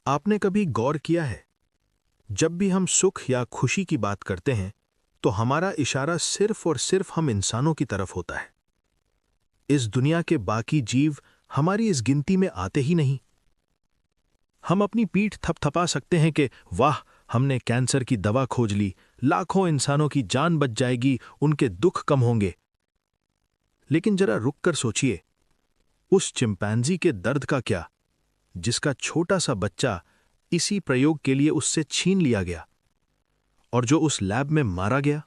आपने कभी गौर किया है, जब भी हम सुख या खुशी की बात करते हैं तो हमारा इशारा सिर्फ और सिर्फ हम इंसानों की तरफ होता है। इस दुनिया के बाकी जीव हमारी इस गिनती में आते ही नहीं। हम अपनी पीठ थपथपा सकते हैं कि वाह, हमने कैंसर की दवा खोज ली, लाखों इंसानों की जान बच जाएगी, उनके दुख कम होंगे। लेकिन जरा रुक कर सोचिए, उस चिंपैंजी के दर्द का क्या, जिसका छोटा सा बच्चा इसी प्रयोग के लिए उससे छीन लिया गया और जो उस लैब में मारा गया।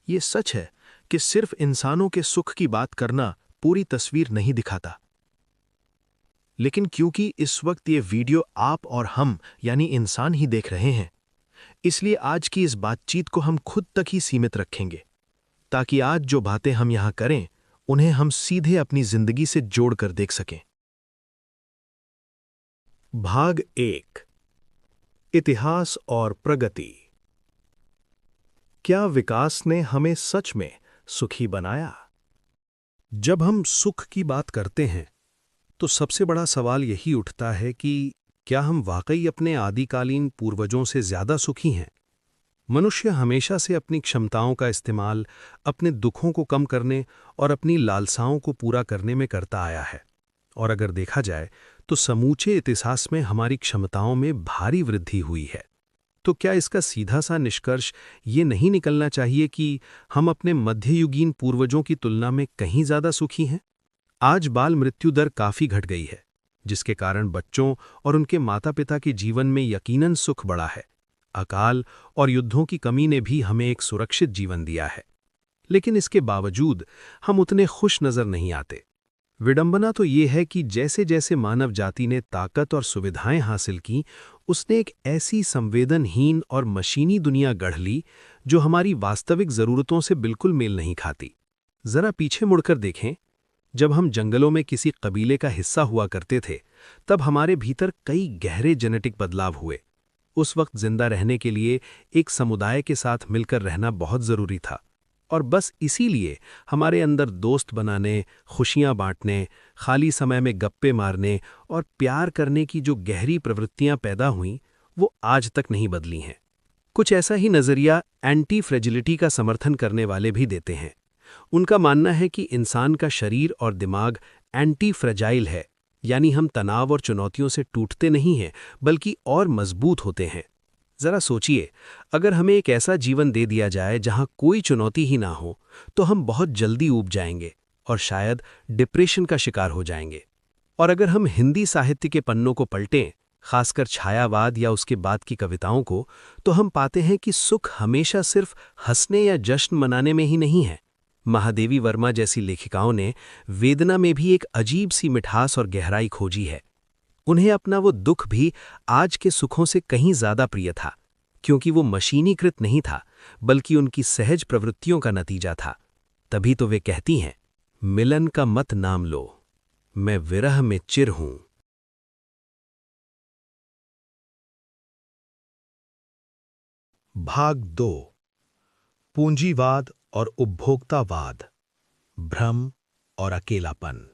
ये सच है कि सिर्फ इंसानों के सुख की बात करना पूरी तस्वीर नहीं दिखाता। लेकिन क्योंकि इस वक्त ये वीडियो आप और हम यानी इंसान ही देख रहे हैं, इसलिए आज की इस बातचीत को हम खुद तक ही सीमित रखेंगे, ताकि आज जो बातें हम यहां करें उन्हें हम सीधे अपनी जिंदगी से जोड़कर देख सकें। भाग 1, इतिहास और प्रगति। क्या विकास ने हमें सच में सुखी बनाया? जब हम सुख की बात करते हैं तो सबसे बड़ा सवाल यही उठता है कि क्या हम वाकई अपने आदिकालीन पूर्वजों से ज्यादा सुखी हैं? मनुष्य हमेशा से अपनी क्षमताओं का इस्तेमाल अपने दुखों को कम करने और अपनी लालसाओं को पूरा करने में करता आया है। और अगर देखा जाए तो समूचे इतिहास में हमारी क्षमताओं में भारी वृद्धि हुई है। तो क्या इसका सीधा सा निष्कर्ष ये नहीं निकलना चाहिए कि हम अपने मध्ययुगीन पूर्वजों की तुलना में कहीं ज्यादा सुखी हैं? आज बाल मृत्यु दर काफी घट गई है, जिसके कारण बच्चों और उनके माता पिता के जीवन में यकीनन सुख बढ़ा है। अकाल और युद्धों की कमी ने भी हमें एक सुरक्षित जीवन दिया है, लेकिन इसके बावजूद हम उतने खुश नजर नहीं आते। विडंबना तो ये है कि जैसे जैसे मानव जाति ने ताकत और सुविधाएं हासिल की, उसने एक ऐसी संवेदनहीन और मशीनी दुनिया गढ़ ली जो हमारी वास्तविक जरूरतों से बिल्कुल मेल नहीं खाती। जरा पीछे मुड़कर देखें, जब हम जंगलों में किसी कबीले का हिस्सा हुआ करते थे, तब हमारे भीतर कई गहरे जेनेटिक बदलाव हुए। उस वक्त जिंदा रहने के लिए एक समुदाय के साथ मिलकर रहना बहुत जरूरी था, और बस इसीलिए हमारे अंदर दोस्त बनाने, खुशियां बांटने, खाली समय में गप्पे मारने और प्यार करने की जो गहरी प्रवृत्तियां पैदा हुईं, वो आज तक नहीं बदली हैं। कुछ ऐसा ही नजरिया एंटी फ्रेजिलिटी का समर्थन करने वाले भी देते हैं। उनका मानना है कि इंसान का शरीर और दिमाग एंटी फ्रेजाइल है, यानी हम तनाव और चुनौतियों से टूटते नहीं हैं, बल्कि और मजबूत होते हैं। जरा सोचिए, अगर हमें एक ऐसा जीवन दे दिया जाए जहां कोई चुनौती ही ना हो, तो हम बहुत जल्दी ऊब जाएंगे और शायद डिप्रेशन का शिकार हो जाएंगे। और अगर हम हिंदी साहित्य के पन्नों को पलटें, खासकर छायावाद या उसके बाद की कविताओं को, तो हम पाते हैं कि सुख हमेशा सिर्फ हंसने या जश्न मनाने में ही नहीं है। महादेवी वर्मा जैसी लेखिकाओं ने वेदना में भी एक अजीब सी मिठास और गहराई खोजी है। उन्हें अपना वो दुख भी आज के सुखों से कहीं ज्यादा प्रिय था, क्योंकि वो मशीनीकृत नहीं था, बल्कि उनकी सहज प्रवृत्तियों का नतीजा था। तभी तो वे कहती हैं, मिलन का मत नाम लो, मैं विरह में चिर हूं। भाग 2, पूंजीवाद और उपभोक्तावाद, भ्रम और अकेलापन।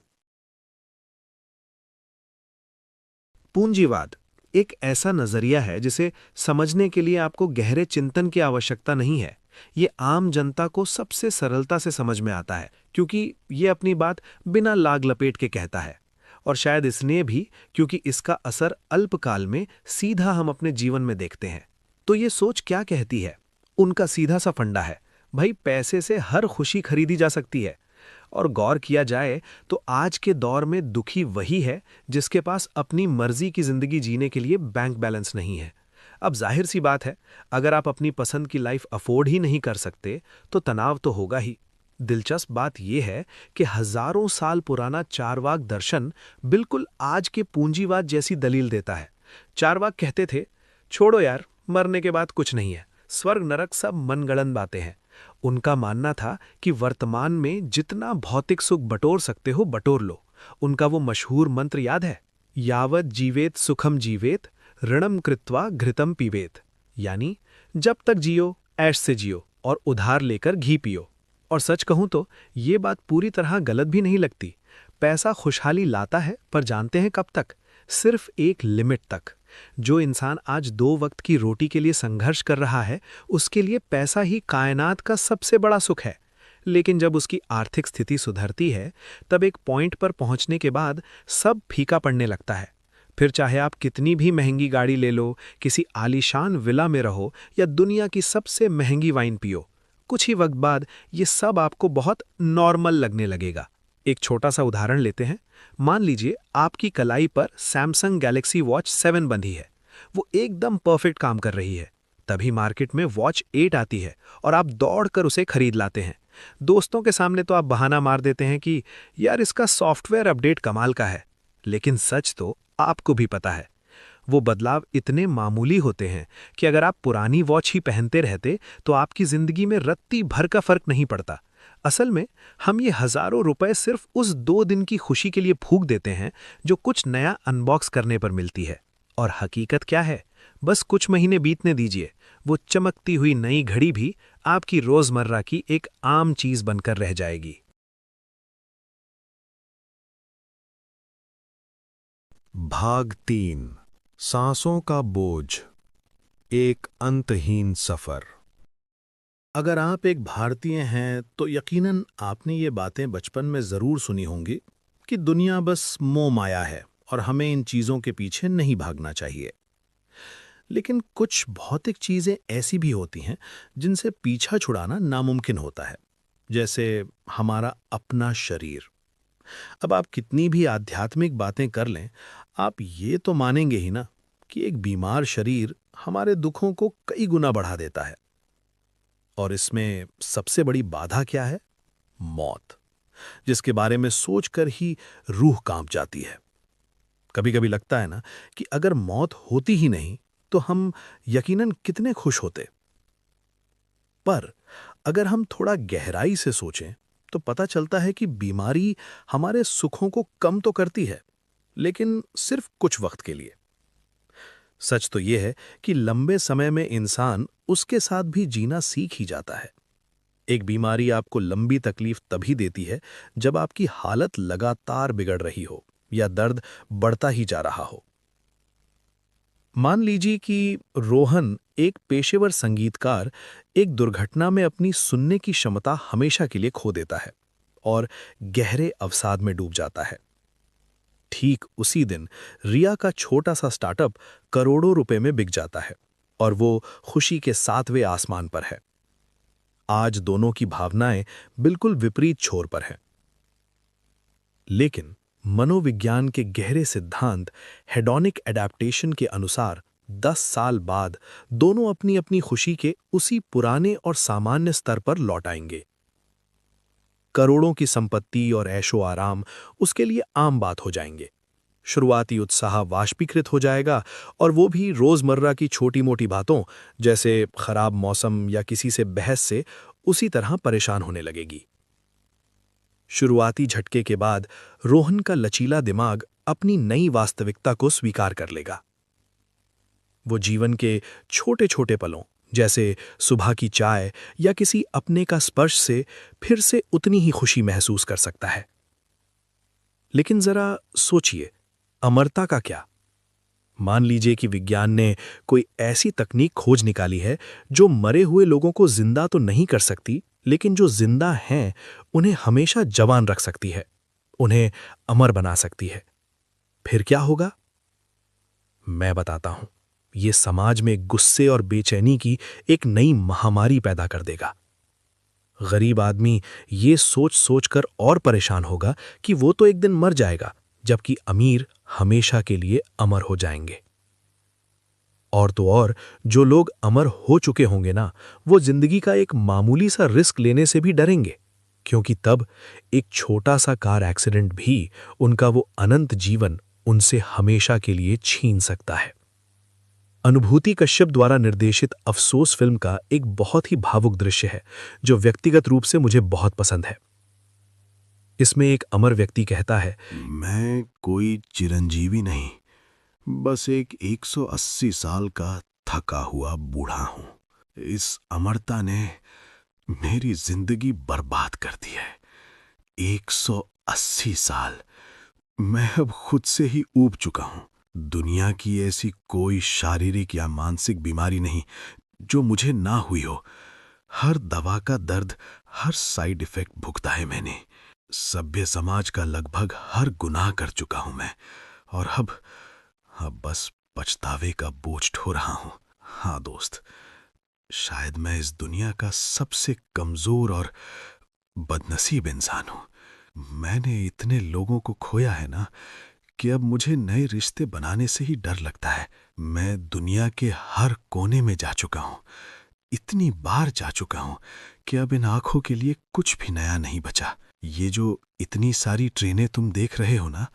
पूंजीवाद एक ऐसा नजरिया है जिसे समझने के लिए आपको गहरे चिंतन की आवश्यकता नहीं है। ये आम जनता को सबसे सरलता से समझ में आता है, क्योंकि ये अपनी बात बिना लाग लपेट के कहता है, और शायद इसलिए भी क्योंकि इसका असर अल्पकाल में सीधा हम अपने जीवन में देखते हैं। तो ये सोच क्या कहती है? उनका सीधा सा फंडा है, भाई पैसे से हर खुशी खरीदी जा सकती है। और गौर किया जाए तो आज के दौर में दुखी वही है जिसके पास अपनी मर्जी की जिंदगी जीने के लिए बैंक बैलेंस नहीं है। अब जाहिर सी बात है, अगर आप अपनी पसंद की लाइफ अफोर्ड ही नहीं कर सकते तो तनाव तो होगा ही। दिलचस्प बात यह है कि हजारों साल पुराना चारवाक दर्शन बिल्कुल आज के पूंजीवाद जैसी दलील देता है। चारवाक कहते थे, छोड़ो यार, मरने के बाद कुछ नहीं है, स्वर्ग नरक सब मनगढ़ंत बातें हैं। उनका मानना था कि वर्तमान में जितना भौतिक सुख बटोर सकते हो बटोर लो। उनका वो मशहूर मंत्र याद है, यावत जीवेत सुखम जीवेत ऋणम कृत्वा घृतम पीवेत, यानी जब तक जियो ऐश से जियो और उधार लेकर घी पियो। और सच कहूं तो ये बात पूरी तरह गलत भी नहीं लगती। पैसा खुशहाली लाता है, पर जानते हैं कब तक? सिर्फ एक लिमिट तक। जो इंसान आज 2 वक्त की रोटी के लिए संघर्ष कर रहा है, उसके लिए पैसा ही कायनात का सबसे बड़ा सुख है। लेकिन जब उसकी आर्थिक स्थिति सुधरती है, तब एक पॉइंट पर पहुंचने के बाद सब फीका पड़ने लगता है। फिर चाहे आप कितनी भी महंगी गाड़ी ले लो, किसी आलीशान विला में रहो या दुनिया की सबसे महंगी वाइन पियो, कुछ ही वक्त बाद ये सब आपको बहुत नॉर्मल लगने लगेगा। एक छोटा सा उदाहरण लेते हैं। मान लीजिए आपकी कलाई पर सैमसंग गैलेक्सी वॉच 7 बंधी है। वो एकदम परफेक्ट काम कर रही है। तभी मार्केट में वॉच 8 आती है और आप दौड़कर उसे खरीद लाते हैं। दोस्तों के सामने तो आप बहाना मार देते हैं कि यार इसका सॉफ्टवेयर अपडेट कमाल का है। लेकिन सच तो आपको भी पता है। वो बदलाव इतने मामूली होते हैं कि अगर आप पुरानी वॉच ही पहनते रहते तो आपकी जिंदगी में रत्ती भर का फर्क नहीं पड़ता। असल में हम ये हजारों रुपए सिर्फ उस 2 दिन की खुशी के लिए फूंक देते हैं जो कुछ नया अनबॉक्स करने पर मिलती है। और हकीकत क्या है? बस कुछ महीने बीतने दीजिए, वो चमकती हुई नई घड़ी भी आपकी रोजमर्रा की एक आम चीज बनकर रह जाएगी। भाग 3 सांसों का बोझ, एक अंतहीन सफर। अगर आप एक भारतीय हैं तो यकीनन आपने ये बातें बचपन में जरूर सुनी होंगी कि दुनिया बस मोह माया है और हमें इन चीजों के पीछे नहीं भागना चाहिए। लेकिन कुछ भौतिक चीजें ऐसी भी होती हैं जिनसे पीछा छुड़ाना नामुमकिन होता है, जैसे हमारा अपना शरीर। अब आप कितनी भी आध्यात्मिक बातें कर लें, आप ये तो मानेंगे ही ना कि एक बीमार शरीर हमारे दुखों को कई गुना बढ़ा देता है। और इसमें सबसे बड़ी बाधा क्या है? मौत, जिसके बारे में सोचकर ही रूह कांप जाती है। कभी कभी लगता है ना कि अगर मौत होती ही नहीं तो हम यकीनन कितने खुश होते। पर अगर हम थोड़ा गहराई से सोचें तो पता चलता है कि बीमारी हमारे सुखों को कम तो करती है, लेकिन सिर्फ कुछ वक्त के लिए। सच तो यह है कि लंबे समय में इंसान उसके साथ भी जीना सीख ही जाता है। एक बीमारी आपको लंबी तकलीफ तभी देती है जब आपकी हालत लगातार बिगड़ रही हो या दर्द बढ़ता ही जा रहा हो। मान लीजिए कि रोहन, एक पेशेवर संगीतकार, एक दुर्घटना में अपनी सुनने की क्षमता हमेशा के लिए खो देता है और गहरे अवसाद में डूब जाता है। ठीक उसी दिन रिया का छोटा सा स्टार्टअप करोड़ों रुपए में बिक जाता है और वो खुशी के 7वें आसमान पर है। आज दोनों की भावनाएं बिल्कुल विपरीत छोर पर हैं। लेकिन मनोविज्ञान के गहरे सिद्धांत हेडोनिक एडेप्टेशन के अनुसार 10 साल बाद दोनों अपनी अपनी खुशी के उसी पुराने और सामान्य स्तर पर लौट आएंगे। करोड़ों की संपत्ति और ऐशो आराम उसके लिए आम बात हो जाएंगे। शुरुआती उत्साह वाष्पीकृत हो जाएगा और वो भी रोजमर्रा की छोटी मोटी बातों, जैसे खराब मौसम या किसी से बहस से, उसी तरह परेशान होने लगेगी। शुरुआती झटके के बाद रोहन का लचीला दिमाग अपनी नई वास्तविकता को स्वीकार कर लेगा। वो जीवन के छोटे छोटे पलों, जैसे सुबह की चाय या किसी अपने का स्पर्श से फिर से उतनी ही खुशी महसूस कर सकता है। लेकिन जरा सोचिए, अमरता का क्या? मान लीजिए कि विज्ञान ने कोई ऐसी तकनीक खोज निकाली है जो मरे हुए लोगों को जिंदा तो नहीं कर सकती, लेकिन जो जिंदा हैं उन्हें हमेशा जवान रख सकती है, उन्हें अमर बना सकती है। फिर क्या होगा? मैं बताता हूं। ये समाज में गुस्से और बेचैनी की एक नई महामारी पैदा कर देगा। गरीब आदमी ये सोच सोचकर और परेशान होगा कि वो तो एक दिन मर जाएगा, जबकि अमीर हमेशा के लिए अमर हो जाएंगे। और तो और, जो लोग अमर हो चुके होंगे ना, वो जिंदगी का एक मामूली सा रिस्क लेने से भी डरेंगे, क्योंकि तब एक छोटा सा कार एक्सीडेंट भी उनका वो अनंत जीवन उनसे हमेशा के लिए छीन सकता है। अनुभूति कश्यप द्वारा निर्देशित अफसोस फिल्म का एक बहुत ही भावुक दृश्य है जो व्यक्तिगत रूप से मुझे बहुत पसंद है। इसमें एक अमर व्यक्ति कहता है, मैं कोई चिरंजीवी नहीं, बस एक 180 साल का थका हुआ बूढ़ा हूं। इस अमरता ने मेरी जिंदगी बर्बाद कर दी है। 180 साल। मैं अब खुद से ही ऊब चुका हूं। दुनिया की ऐसी कोई शारीरिक या मानसिक बीमारी नहीं जो मुझे ना हुई हो। हर दवा का दर्द, हर साइड इफेक्ट भुगता है मैंने। सभ्य समाज का लगभग हर गुनाह कर चुका हूं मैं, और अब बस पछतावे का बोझ ढो रहा हूं। हाँ दोस्त, शायद मैं इस दुनिया का सबसे कमजोर और बदनसीब इंसान हूं। मैंने इतने लोगों को खोया है ना कि अब मुझे नए रिश्ते बनाने से ही डर लगता है। मैं दुनिया के हर कोने में जा चुका हूं, इतनी बार जा चुका हूं कि अब इन आंखों के लिए कुछ भी नया नहीं बचा। ये जो इतनी सारी ट्रेनें तुम देख रहे हो ना,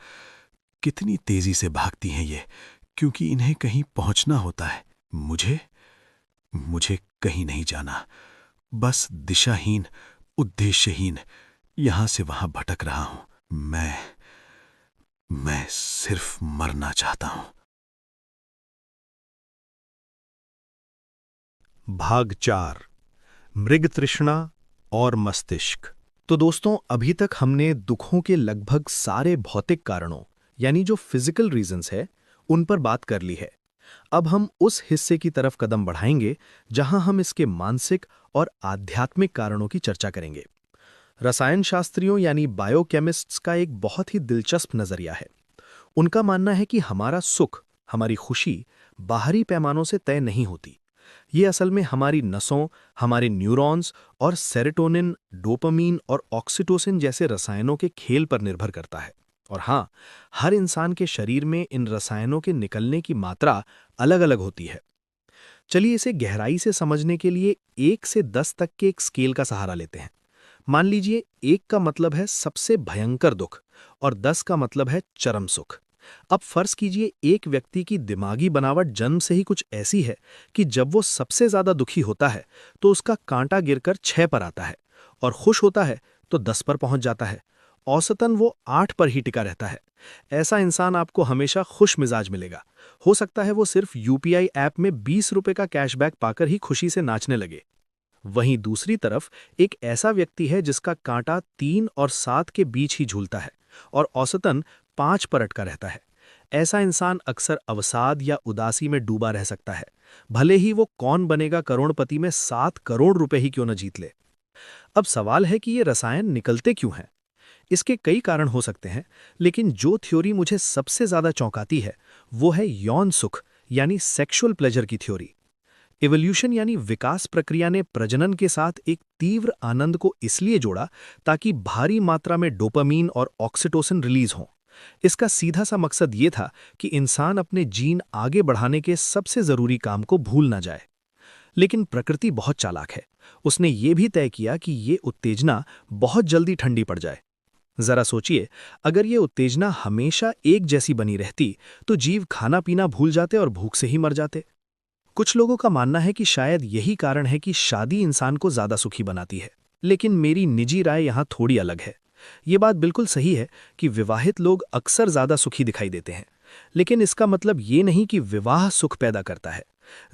कितनी तेजी से भागती हैं ये, क्योंकि इन्हें कहीं पहुंचना होता है। मुझे मुझे कहीं नहीं जाना, बस दिशाहीन, उद्देश्यहीन यहां से वहां भटक रहा हूं। मैं सिर्फ मरना चाहता हूं। भाग 4 मृग तृष्णा और मस्तिष्क। तो दोस्तों, अभी तक हमने दुखों के लगभग सारे भौतिक कारणों यानी जो फिजिकल रीजंस है उन पर बात कर ली है। अब हम उस हिस्से की तरफ कदम बढ़ाएंगे जहां हम इसके मानसिक और आध्यात्मिक कारणों की चर्चा करेंगे। रसायन शास्त्रियों यानी बायोकेमिस्ट्स का एक बहुत ही दिलचस्प नजरिया है। उनका मानना है कि हमारा सुख, हमारी खुशी बाहरी पैमानों से तय नहीं होती। ये असल में हमारी नसों, हमारे न्यूरॉन्स और सेरोटोनिन, डोपामीन और ऑक्सीटोसिन जैसे रसायनों के खेल पर निर्भर करता है। और हाँ, हर इंसान के शरीर में इन रसायनों के निकलने की मात्रा अलग-अलग होती है। चलिए इसे गहराई से समझने के लिए 1 से 10 तक के एक स्केल का सहारा लेते हैं। मान लीजिए 1 का मतलब है सबसे भयंकर दुख और 10 का मतलब है चरम सुख। अब फर्ज कीजिए एक व्यक्ति की दिमागी बनावट जन्म से ही कुछ ऐसी है कि जब वो सबसे ज्यादा दुखी होता है तो उसका कांटा गिरकर 6 पर आता है, और खुश होता है तो 10 पर पहुंच जाता है। औसतन वो 8 पर ही टिका रहता है। ऐसा इंसान आपको हमेशा खुश मिजाज मिलेगा। हो सकता है वो सिर्फ यूपीआई ऐप में 20 रुपए का कैशबैक पाकर ही खुशी से नाचने लगे। वहीं दूसरी तरफ एक ऐसा व्यक्ति है जिसका कांटा 3 और 7 के बीच ही झूलता है और औसतन 5 पर अटका रहता है। ऐसा इंसान अक्सर अवसाद या उदासी में डूबा रह सकता है, भले ही वो कौन बनेगा करोड़पति में 7 करोड़ रुपए ही क्यों न जीत ले। अब सवाल है कि ये रसायन निकलते क्यों हैं? इसके कई कारण हो सकते हैं, लेकिन जो थ्योरी मुझे सबसे ज्यादा चौंकाती है वो है यौन सुख यानी सेक्सुअल प्लेजर की थ्योरी। इवोल्यूशन यानी विकास प्रक्रिया ने प्रजनन के साथ एक तीव्र आनंद को इसलिए जोड़ा ताकि भारी मात्रा में डोपामीन और ऑक्सीटोसिन रिलीज हों। इसका सीधा सा मकसद ये था कि इंसान अपने जीन आगे बढ़ाने के सबसे जरूरी काम को भूल ना जाए। लेकिन प्रकृति बहुत चालाक है। उसने ये भी तय किया कि ये उत्तेजना बहुत जल्दी ठंडी पड़ जाए। जरा सोचिए, अगर ये उत्तेजना हमेशा एक जैसी बनी रहती तो जीव खाना पीना भूल जाते और भूख से ही मर जाते। कुछ लोगों का मानना है कि शायद यही कारण है कि शादी इंसान को ज्यादा सुखी बनाती है, लेकिन मेरी निजी राय यहां थोड़ी अलग है। ये बात बिल्कुल सही है कि विवाहित लोग अक्सर ज्यादा सुखी दिखाई देते हैं, लेकिन इसका मतलब ये नहीं कि विवाह सुख पैदा करता है।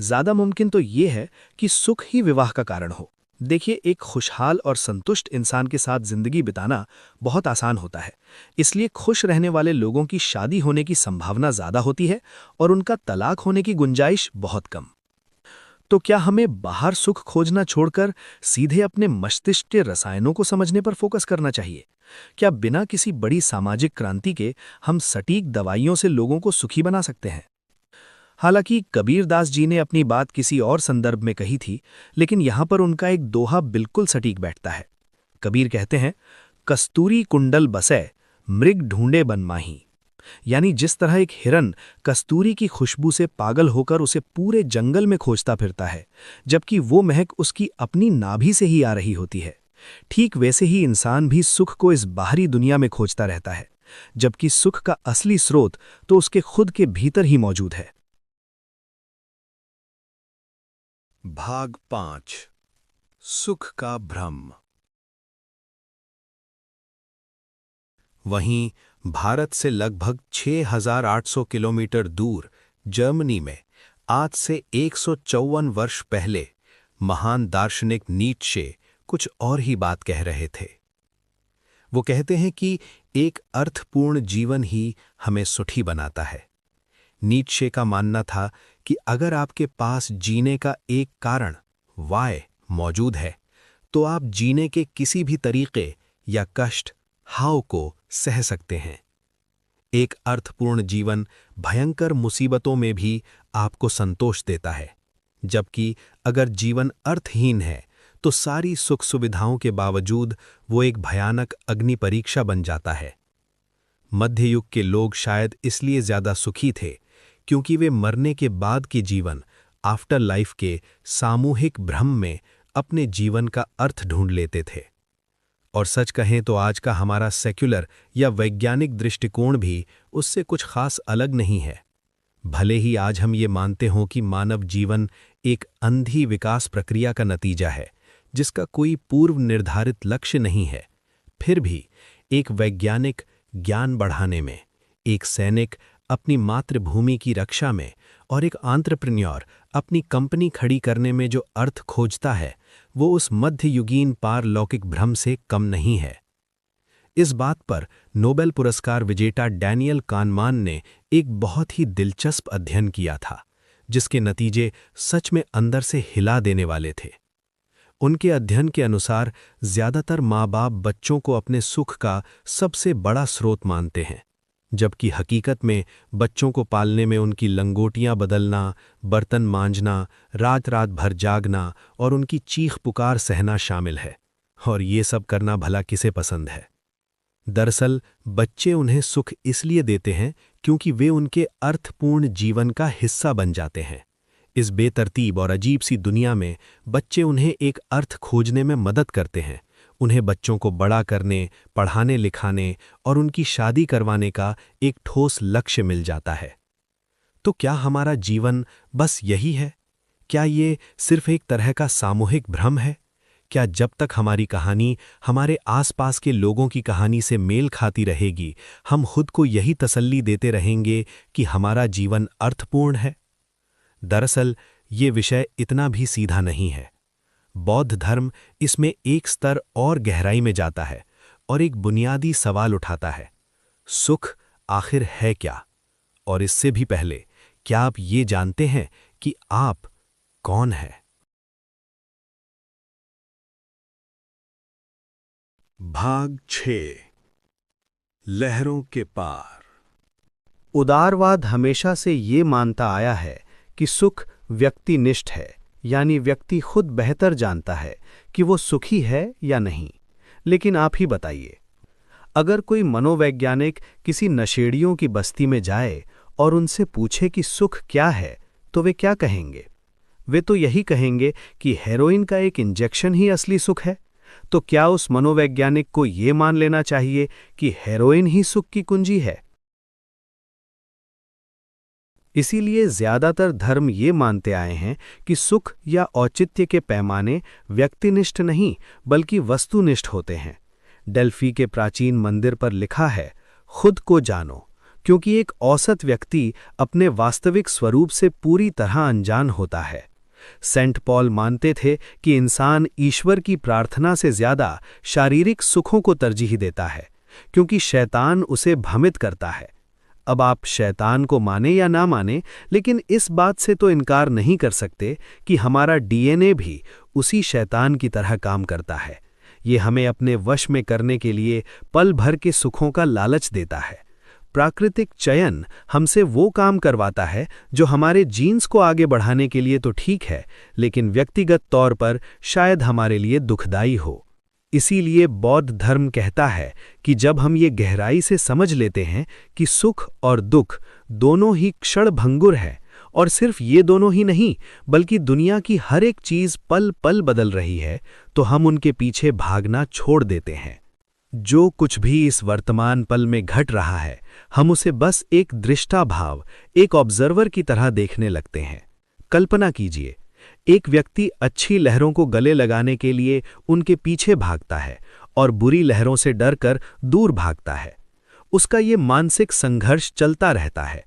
ज्यादा मुमकिन तो ये है कि सुख ही विवाह का कारण हो। देखिए, एक खुशहाल और संतुष्ट इंसान के साथ जिंदगी बिताना बहुत आसान होता है, इसलिए खुश रहने वाले लोगों की शादी होने की संभावना ज्यादा होती है और उनका तलाक होने की गुंजाइश बहुत कम। तो क्या हमें बाहर सुख खोजना छोड़कर सीधे अपने मस्तिष्क के रसायनों को समझने पर फोकस करना चाहिए? क्या बिना किसी बड़ी सामाजिक क्रांति के हम सटीक दवाइयों से लोगों को सुखी बना सकते हैं? हालांकि कबीरदास जी ने अपनी बात किसी और संदर्भ में कही थी, लेकिन यहां पर उनका एक दोहा बिल्कुल सटीक बैठता है। कबीर कहते हैं, कस्तूरी कुंडल बसै, मृग ढूंढे बन माही। यानी जिस तरह एक हिरन कस्तूरी की खुशबू से पागल होकर उसे पूरे जंगल में खोजता फिरता है, जबकि वो महक उसकी अपनी नाभि से ही आ रही होती है, ठीक वैसे ही इंसान भी सुख को इस बाहरी दुनिया में खोजता रहता है, जबकि सुख का असली स्रोत तो उसके खुद के भीतर ही मौजूद है। भाग 5 सुख का भ्रम। वहीं भारत से लगभग 6,800 किलोमीटर दूर जर्मनी में आज से 154 वर्ष पहले महान दार्शनिक नीत्शे कुछ और ही बात कह रहे थे। वो कहते हैं कि एक अर्थपूर्ण जीवन ही हमें सुखी बनाता है। नीत्शे का मानना था कि अगर आपके पास जीने का एक कारण वाय मौजूद है तो आप जीने के किसी भी तरीके या कष्ट हाव को सह सकते हैं। एक अर्थपूर्ण जीवन भयंकर मुसीबतों में भी आपको संतोष देता है, जबकि अगर जीवन अर्थहीन है तो सारी सुख सुविधाओं के बावजूद वो एक भयानक अग्नि परीक्षा बन जाता है। मध्ययुग के लोग शायद इसलिए ज्यादा सुखी थे क्योंकि वे मरने के बाद के जीवन आफ्टर लाइफ के सामूहिक भ्रम में अपने जीवन का अर्थ ढूंढ लेते थे। और सच कहें तो आज का हमारा सेक्युलर या वैज्ञानिक दृष्टिकोण भी उससे कुछ खास अलग नहीं है। भले ही आज हम ये मानते हों कि मानव जीवन एक अंधी विकास प्रक्रिया का नतीजा है जिसका कोई पूर्व निर्धारित लक्ष्य नहीं है, फिर भी एक वैज्ञानिक ज्ञान बढ़ाने में, एक सैनिक अपनी मातृभूमि की रक्षा में और एक एंटरप्रेन्योर अपनी कंपनी खड़ी करने में जो अर्थ खोजता है वो उस मध्ययुगीन पारलौकिक भ्रम से कम नहीं है। इस बात पर नोबेल पुरस्कार विजेता डैनियल कानमान ने एक बहुत ही दिलचस्प अध्ययन किया था जिसके नतीजे सच में अंदर से हिला देने वाले थे। उनके अध्ययन के अनुसार ज्यादातर माँ-बाप बच्चों को अपने सुख का सबसे बड़ा स्रोत मानते हैं, जबकि हकीकत में बच्चों को पालने में उनकी लंगोटियां बदलना, बर्तन मांजना, रात रात भर जागना और उनकी चीख पुकार सहना शामिल है। और ये सब करना भला किसे पसंद है? दरअसल बच्चे उन्हें सुख इसलिए देते हैं क्योंकि वे उनके अर्थपूर्ण जीवन का हिस्सा बन जाते हैं। इस बेतरतीब और अजीब सी दुनिया में बच्चे उन्हें एक अर्थ खोजने में मदद करते हैं। उन्हें बच्चों को बड़ा करने, पढ़ाने लिखाने और उनकी शादी करवाने का एक ठोस लक्ष्य मिल जाता है। तो क्या हमारा जीवन बस यही है? क्या ये सिर्फ एक तरह का सामूहिक भ्रम है? क्या जब तक हमारी कहानी हमारे आसपास के लोगों की कहानी से मेल खाती रहेगी, हम खुद को यही तसल्ली देते रहेंगे कि हमारा जीवन अर्थपूर्ण है? दरअसल ये विषय इतना भी सीधा नहीं है। बौद्ध धर्म इसमें एक स्तर और गहराई में जाता है और एक बुनियादी सवाल उठाता है, सुख आखिर है क्या? और इससे भी पहले, क्या आप ये जानते हैं कि आप कौन हैं? भाग 6 लहरों के पार। उदारवाद हमेशा से ये मानता आया है कि सुख व्यक्तिनिष्ठ है, यानी व्यक्ति खुद बेहतर जानता है कि वो सुखी है या नहीं। लेकिन आप ही बताइए, अगर कोई मनोवैज्ञानिक किसी नशेड़ियों की बस्ती में जाए और उनसे पूछे कि सुख क्या है, तो वे क्या कहेंगे? वे तो यही कहेंगे कि हेरोइन का एक इंजेक्शन ही असली सुख है। तो क्या उस मनोवैज्ञानिक को ये मान लेना चाहिए कि हेरोइन ही सुख की कुंजी है? इसीलिए ज्यादातर धर्म ये मानते आए हैं कि सुख या औचित्य के पैमाने व्यक्तिनिष्ठ नहीं बल्कि वस्तुनिष्ठ होते हैं। डेल्फी के प्राचीन मंदिर पर लिखा है, खुद को जानो, क्योंकि एक औसत व्यक्ति अपने वास्तविक स्वरूप से पूरी तरह अनजान होता है। सेंट पॉल मानते थे कि इंसान ईश्वर की प्रार्थना से ज्यादा शारीरिक सुखों को तरजीह देता है, क्योंकि शैतान उसे भ्रमित करता है। अब आप शैतान को माने या ना माने, लेकिन इस बात से तो इनकार नहीं कर सकते कि हमारा डीएनए भी उसी शैतान की तरह काम करता है। ये हमें अपने वश में करने के लिए पल भर के सुखों का लालच देता है। प्राकृतिक चयन हमसे वो काम करवाता है जो हमारे जीन्स को आगे बढ़ाने के लिए तो ठीक है, लेकिन व्यक्तिगत तौर पर शायद हमारे लिए दुखदाई हो। इसीलिए बौद्ध धर्म कहता है कि जब हम ये गहराई से समझ लेते हैं कि सुख और दुख दोनों ही क्षणभंगुर है, और सिर्फ ये दोनों ही नहीं बल्कि दुनिया की हर एक चीज पल पल बदल रही है, तो हम उनके पीछे भागना छोड़ देते हैं। जो कुछ भी इस वर्तमान पल में घट रहा है, हम उसे बस एक दृष्टाभाव, एक ऑब्जर्वर की तरह देखने लगते हैं। कल्पना कीजिए, एक व्यक्ति अच्छी लहरों को गले लगाने के लिए उनके पीछे भागता है और बुरी लहरों से डरकर दूर भागता है। उसका ये मानसिक संघर्ष चलता रहता है।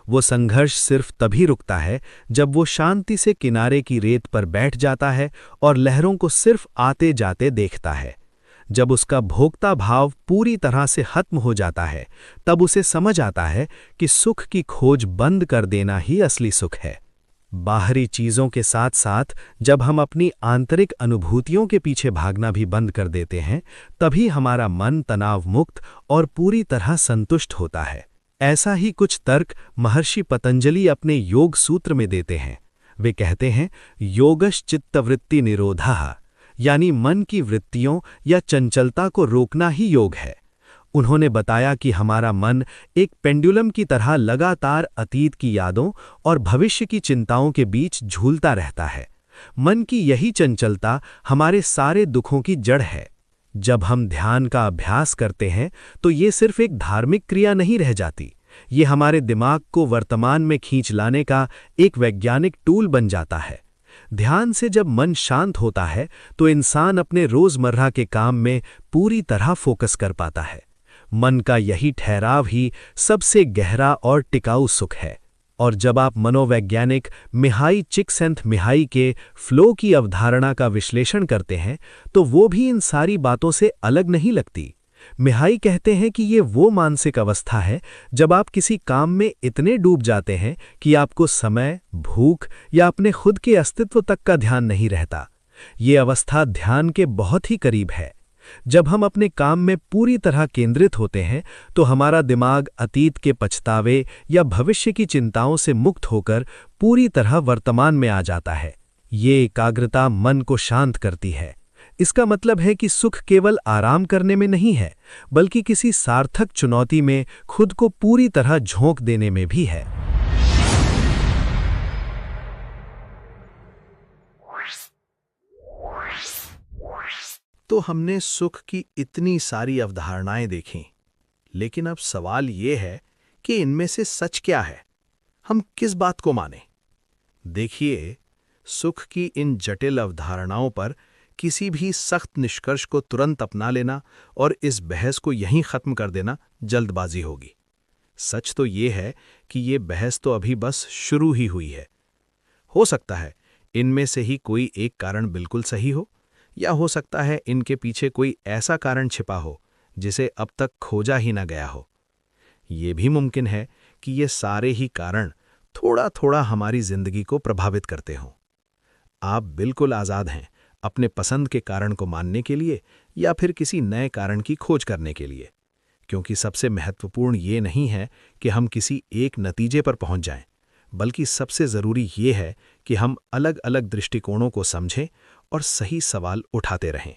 वो संघर्ष सिर्फ तभी रुकता है जब वो शांति से किनारे की रेत पर बैठ जाता है और लहरों को सिर्फ आते जाते देखता है। जब उसका भोक्ता भाव पूरी तरह से खत्म हो जाता है, तब उसे समझ आता है कि सुख की खोज बंद कर देना ही असली सुख है। बाहरी चीजों के साथ साथ जब हम अपनी आंतरिक अनुभूतियों के पीछे भागना भी बंद कर देते हैं, तभी हमारा मन तनाव मुक्त और पूरी तरह संतुष्ट होता है। ऐसा ही कुछ तर्क महर्षि पतंजलि अपने योग सूत्र में देते हैं। वे कहते हैं, योगश चित्तवृत्ति निरोधः, यानी मन की वृत्तियों या चंचलता को रोकना ही योग है। उन्होंने बताया कि हमारा मन एक पेंडुलम की तरह लगातार अतीत की यादों और भविष्य की चिंताओं के बीच झूलता रहता है। मन की यही चंचलता हमारे सारे दुखों की जड़ है। जब हम ध्यान का अभ्यास करते हैं तो ये सिर्फ एक धार्मिक क्रिया नहीं रह जाती, ये हमारे दिमाग को वर्तमान में खींच लाने का एक वैज्ञानिक टूल बन जाता है। ध्यान से जब मन शांत होता है तो इंसान अपने रोजमर्रा के काम में पूरी तरह फोकस कर पाता है। मन का यही ठहराव ही सबसे गहरा और टिकाऊ सुख है। और जब आप मनोवैज्ञानिक मिहाई चिक्सेंथमिहाई के फ्लो की अवधारणा का विश्लेषण करते हैं तो वो भी इन सारी बातों से अलग नहीं लगती। मिहाई कहते हैं कि ये वो मानसिक अवस्था है जब आप किसी काम में इतने डूब जाते हैं कि आपको समय, भूख या अपने खुद के अस्तित्व तक का ध्यान नहीं रहता। ये अवस्था ध्यान के बहुत ही करीब है। जब हम अपने काम में पूरी तरह केंद्रित होते हैं तो हमारा दिमाग अतीत के पछतावे या भविष्य की चिंताओं से मुक्त होकर पूरी तरह वर्तमान में आ जाता है। ये एकाग्रता मन को शांत करती है। इसका मतलब है कि सुख केवल आराम करने में नहीं है, बल्कि किसी सार्थक चुनौती में खुद को पूरी तरह झोंक देने में भी है। तो हमने सुख की इतनी सारी अवधारणाएं देखीं, लेकिन अब सवाल ये है कि इनमें से सच क्या है? हम किस बात को मानें? देखिए, सुख की इन जटिल अवधारणाओं पर किसी भी सख्त निष्कर्ष को तुरंत अपना लेना और इस बहस को यहीं खत्म कर देना जल्दबाजी होगी। सच तो ये है कि ये बहस तो अभी बस शुरू ही हुई है। हो सकता है इनमें से ही कोई एक कारण बिल्कुल सही हो, या हो सकता है इनके पीछे कोई ऐसा कारण छिपा हो जिसे अब तक खोजा ही न गया हो। ये भी मुमकिन है कि ये सारे ही कारण थोड़ा थोड़ा हमारी जिंदगी को प्रभावित करते हों। आप बिल्कुल आज़ाद हैं अपने पसंद के कारण को मानने के लिए या फिर किसी नए कारण की खोज करने के लिए, क्योंकि सबसे महत्वपूर्ण ये नहीं है कि हम किसी एक नतीजे पर पहुंच जाएं, बल्कि सबसे ज़रूरी ये है कि हम अलग अलग दृष्टिकोणों को समझें और सही सवाल उठाते रहें।